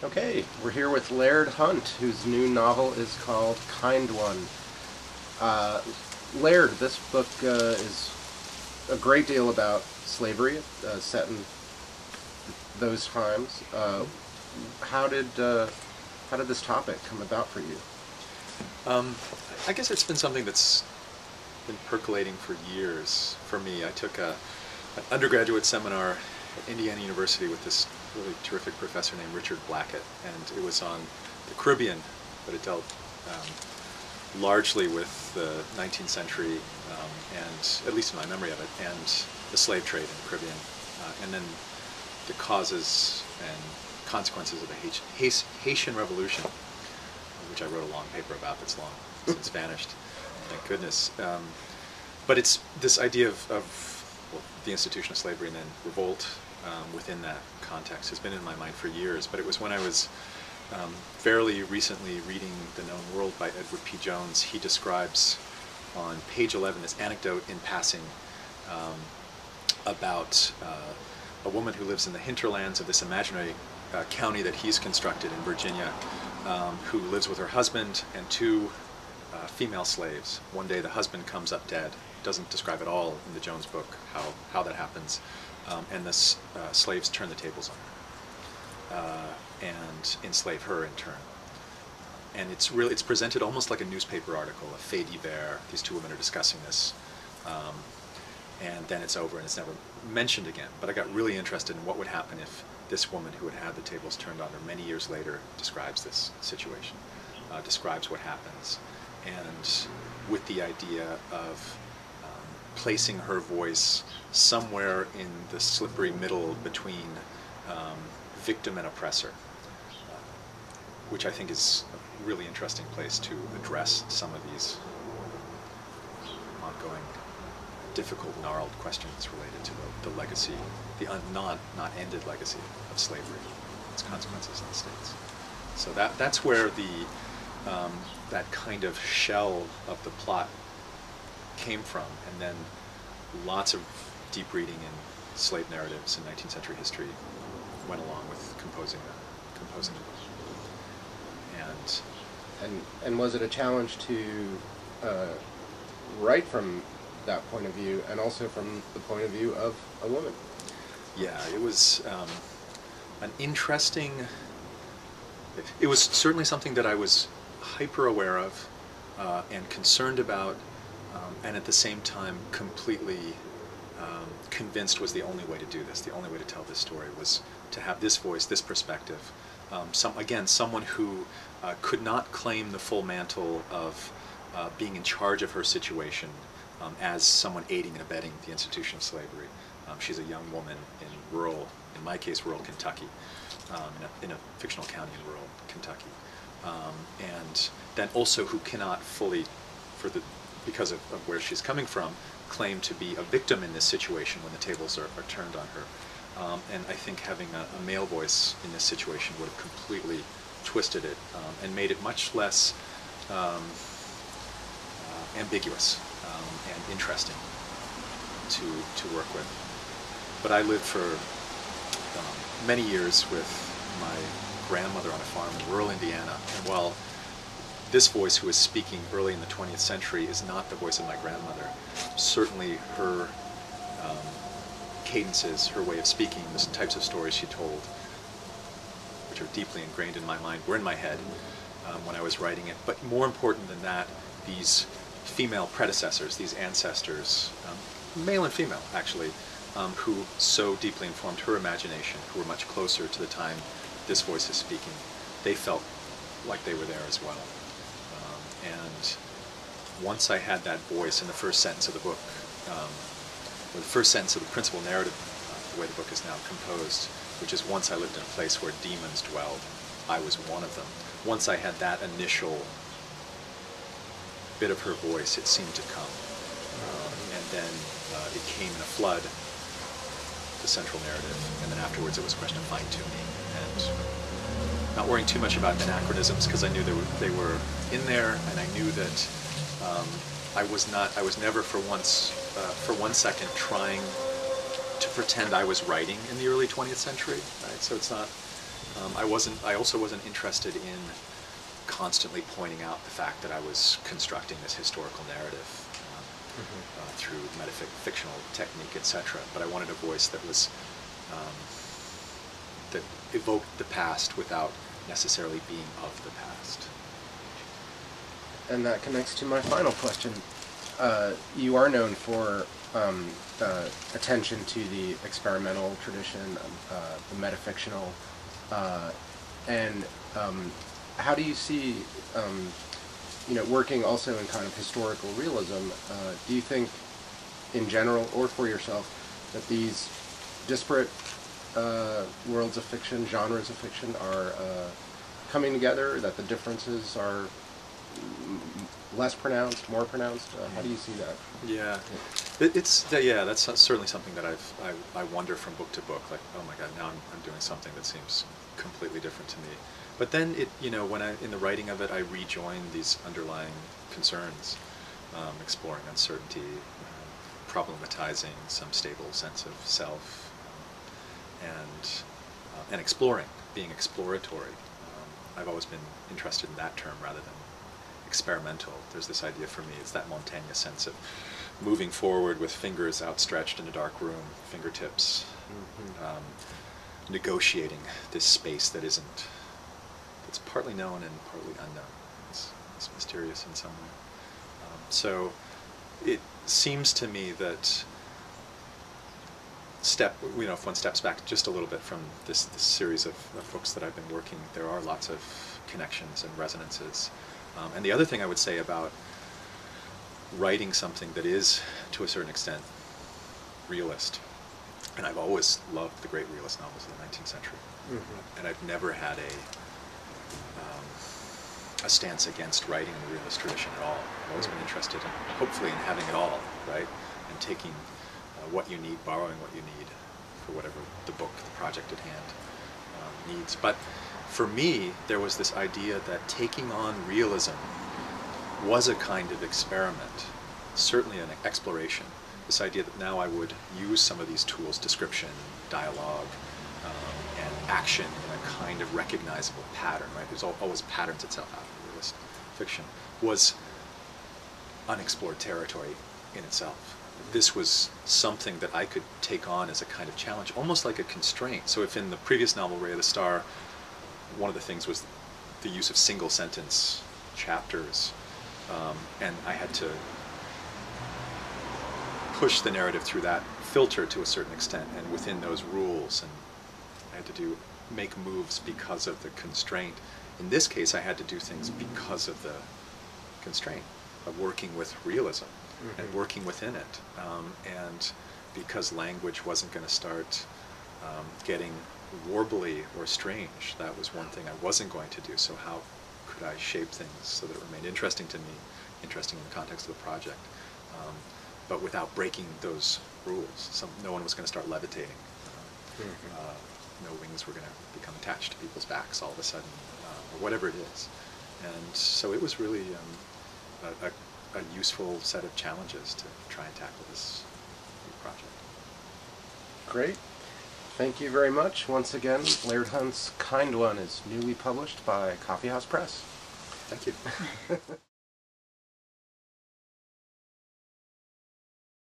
Okay, we're here with Laird Hunt, whose new novel is called Kind One. Laird, this book is a great deal about slavery, set in those times. How did this topic come about for you? I guess it's been something that's been percolating for years for me. I took an undergraduate seminar at Indiana University with this really terrific professor named Richard Blackett, and it was on the Caribbean, but it dealt largely with the 19th century, and at least in my memory of it, and the slave trade in the Caribbean, and then the causes and consequences of the Haitian Revolution, which I wrote a long paper about that's long since vanished, thank goodness. But it's this idea of well, the institution of slavery and then revolt within that context has been in my mind for years. But it was when I was fairly recently reading The Known World by Edward P. Jones. He describes on page 11 this anecdote in passing about a woman who lives in the hinterlands of this imaginary county that he's constructed in Virginia, who lives with her husband and two female slaves. One day the husband comes up dead. Doesn't describe at all in the Jones book how that happens, and the slaves turn the tables on her and enslave her in turn. And it's presented almost like a newspaper article, a fait divers. These two women are discussing this, and then it's over and it's never mentioned again. But I got really interested in what would happen if this woman who had had the tables turned on her many years later describes this situation, describes what happens, and with the idea of placing her voice somewhere in the slippery middle between victim and oppressor, which I think is a really interesting place to address some of these ongoing, difficult, gnarled questions related to the legacy, the not ended legacy of slavery, its consequences in the States. So that's where that kind of shell of the plot came from, and then lots of deep reading in slave narratives in 19th century history went along with composing it. And was it a challenge to write from that point of view, and also from the point of view of a woman? Yeah, it was an interesting. It was certainly something that I was hyper aware of and concerned about, and at the same time completely convinced was the only way to do this. The only way to tell this story was to have this voice, this perspective. Someone who could not claim the full mantle of being in charge of her situation as someone aiding and abetting the institution of slavery. She's a young woman in my case, rural Kentucky, in a fictional county in rural Kentucky. And then also who cannot fully, because of where she's coming from, claim to be a victim in this situation when the tables are turned on her. And I think having a male voice in this situation would have completely twisted it and made it much less ambiguous and interesting to work with. But I lived for many years with my grandmother on a farm in rural Indiana, and while this voice who is speaking early in the 20th century is not the voice of my grandmother, certainly her cadences, her way of speaking, the types of stories she told, which are deeply ingrained in my mind, were in my head when I was writing it. But more important than that, these female predecessors, these ancestors, male and female actually, who so deeply informed her imagination, who were much closer to the time this voice is speaking, they felt like they were there as well. And once I had that voice in the first sentence of the book, or the first sentence of the principal narrative, the way the book is now composed, which is once I lived in a place where demons dwelled, I was one of them. Once I had that initial bit of her voice, it seemed to come. And then it came in a flood, the central narrative, and then afterwards it was a question of fine-tuning and not worrying too much about anachronisms, because I knew they were in there, and I knew that I was never for one second trying to pretend I was writing in the early 20th century, right? So it's not I also wasn't interested in constantly pointing out the fact that I was constructing this historical narrative through metafictional technique, etc. But I wanted a voice that was that evoked the past without necessarily being of the past. And that connects to my final question. You are known for attention to the experimental tradition, the metafictional, and how do you see, working also in kind of historical realism? Do you think, in general or for yourself, that these disparate worlds of fiction, genres of fiction, are coming together? That the differences are less pronounced, more pronounced? How do you see that? Yeah, that's certainly something that I wonder from book to book. Like, oh my God, now I'm doing something that seems completely different to me. But then when in the writing of it, I rejoin these underlying concerns, exploring uncertainty, problematizing some stable sense of self, and exploring, being exploratory. I've always been interested in that term rather than experimental. There's this idea for me, it's that Montaigne sense of moving forward with fingers outstretched in a dark room, fingertips, negotiating this space that it's partly known and partly unknown. It's mysterious in some way. So it seems to me that if one steps back just a little bit from this series of books that I've been working, there are lots of connections and resonances. And the other thing I would say about writing something that is, to a certain extent, realist, and I've always loved the great realist novels of the 19th century, and I've never had a stance against writing in the realist tradition at all. I've always been interested in, hopefully, in having it all, right? And taking what you need, borrowing what you need for whatever the book, the project at hand needs. But for me, there was this idea that taking on realism was a kind of experiment, certainly an exploration. This idea that now I would use some of these tools, description, dialogue, and action in a kind of recognizable pattern, right? There's always patterns itself out of realist fiction, was unexplored territory in itself. This was something that I could take on as a kind of challenge, almost like a constraint. So if in the previous novel, Ray of the Star, one of the things was the use of single sentence chapters, and I had to push the narrative through that filter to a certain extent, and within those rules, and I had to make moves because of the constraint. In this case, I had to do things because of the constraint of working with realism and working within it, and because language wasn't going to start getting warbly or strange. That was one thing I wasn't going to do. So how could I shape things so that it remained interesting to me, interesting in the context of the project, but without breaking those rules? No one was going to start levitating. No wings were going to become attached to people's backs all of a sudden, or whatever it is. And so it was really a useful set of challenges to try and tackle this new project. Great. Thank you very much. Once again, Laird Hunt's Kind One is newly published by Coffeehouse Press. Thank you.